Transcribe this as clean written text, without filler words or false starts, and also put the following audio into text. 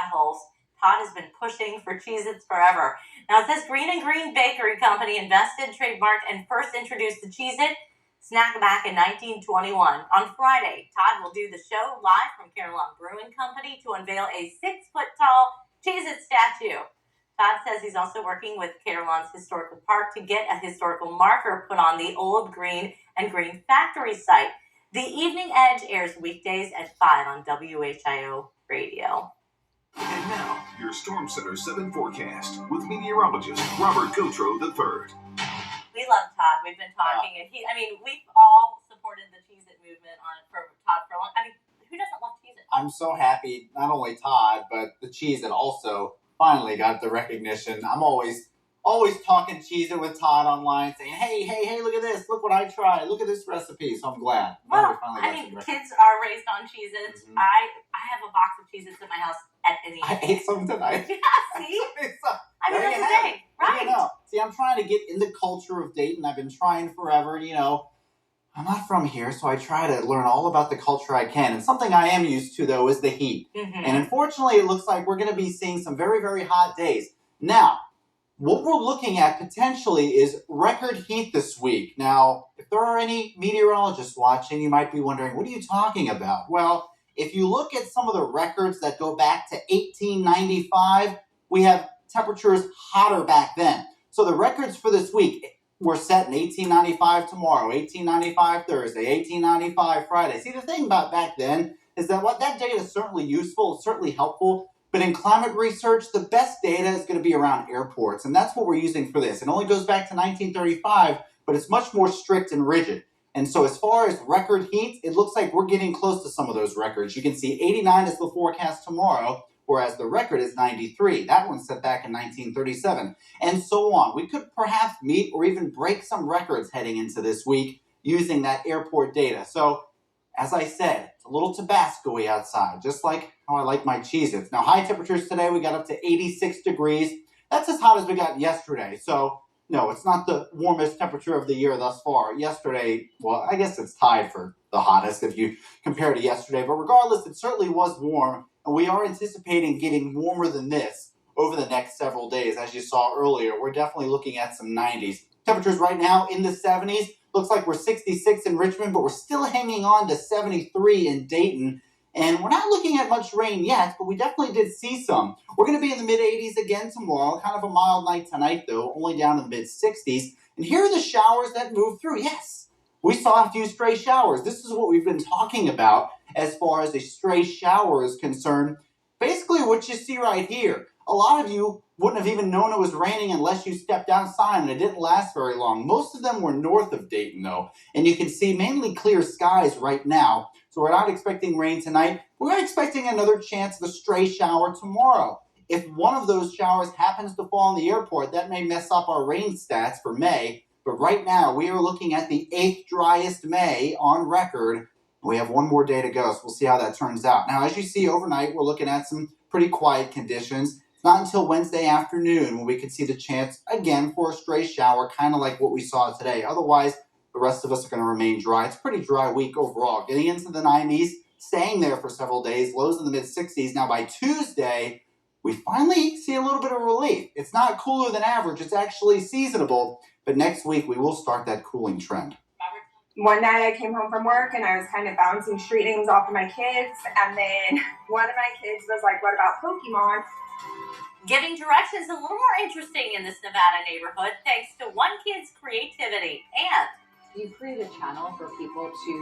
potholes. Todd has been pushing for Cheez-Its forever. Now, it says Green and Green Bakery Company invested, trademarked, and first introduced the Cheez-It snack back in 1921. On Friday, Todd will do the show live from Carillon Brewing Company to unveil a 6-foot-tall Cheez-It statue. Todd says he's also working with Carillon's Historical Park to get a historical marker put on the old Green and Green Factory site. The Evening Edge airs weekdays at 5 on WHIO Radio. And now, your Storm Center 7 forecast with meteorologist Robert Gauthreaux III. We love Todd. We've been talking, and we've all supported the Cheez-It movement for Todd for a long time. Who doesn't love Cheez-It? I'm so happy, not only Todd, but the Cheez-It also finally got the recognition. I'm always talking Cheez-It with Todd online, saying, hey, look at this. Look what I tried. Look at this recipe. So I'm glad. Well, kids are raised on Cheez-Its. Mm-hmm. I have a box of Cheez-Its in my house at any I ate some tonight. Yeah, see? That's the thing. Right. You know. See, I'm trying to get in the culture of Dayton. I've been trying forever, I'm not from here, so I try to learn all about the culture I can. And something I am used to, though, is the heat. Mm-hmm. And unfortunately, it looks like we're going to be seeing some very, very hot days. Now, what we're looking at potentially is record heat this week. Now, if there are any meteorologists watching, you might be wondering, what are you talking about? Well, if you look at some of the records that go back to 1895, we have temperatures hotter back then. So the records for this week were set in 1895 tomorrow, 1895 Thursday, 1895 Friday. See, the thing about back then is that that data is certainly useful, it's certainly helpful, but in climate research, the best data is going to be around airports, and that's what we're using for this. It only goes back to 1935, but it's much more strict and rigid. And so as far as record heat, it looks like we're getting close to some of those records. You can see 89 is the forecast tomorrow, whereas the record is 93. That one's set back in 1937, and so on. We could perhaps meet or even break some records heading into this week using that airport data. So, as I said, it's a little Tabasco-y outside, just like how I like my Cheez-Its. Now, high temperatures today, we got up to 86 degrees. That's as hot as we got yesterday. So, no, it's not the warmest temperature of the year thus far. Yesterday, well, I guess it's tied for the hottest if you compare to yesterday. But regardless, it certainly was warm. And we are anticipating getting warmer than this over the next several days. As you saw earlier, we're definitely looking at some 90s. Temperatures right now in the 70s. Looks like we're 66 in Richmond, but we're still hanging on to 73 in Dayton. And we're not looking at much rain yet, but we definitely did see some. We're going to be in the mid-80s again tomorrow. Kind of a mild night tonight, though, only down in the mid-60s. And here are the showers that move through. Yes, we saw a few stray showers. This is what we've been talking about as far as a stray shower is concerned. Basically, what you see right here. A lot of you wouldn't have even known it was raining unless you stepped outside, and it didn't last very long. Most of them were north of Dayton, though, and you can see mainly clear skies right now. So we're not expecting rain tonight. We're expecting another chance of a stray shower tomorrow. If one of those showers happens to fall in the airport, that may mess up our rain stats for May. But right now, we are looking at the 8th driest May on record. We have one more day to go, so we'll see how that turns out. Now, as you see, overnight, we're looking at some pretty quiet conditions. It's not until Wednesday afternoon when we can see the chance, again, for a stray shower, kind of like what we saw today. Otherwise, the rest of us are going to remain dry. It's a pretty dry week overall. Getting into the 90s, staying there for several days, lows in the mid-60s. Now, by Tuesday, we finally see a little bit of relief. It's not cooler than average. It's actually seasonable. But next week, we will start that cooling trend. One night I came home from work and I was kind of bouncing street names off of my kids. And then one of my kids was like, what about Pokemon? Giving directions a little more interesting in this Nevada neighborhood thanks to one kid's creativity. And you create a channel for people to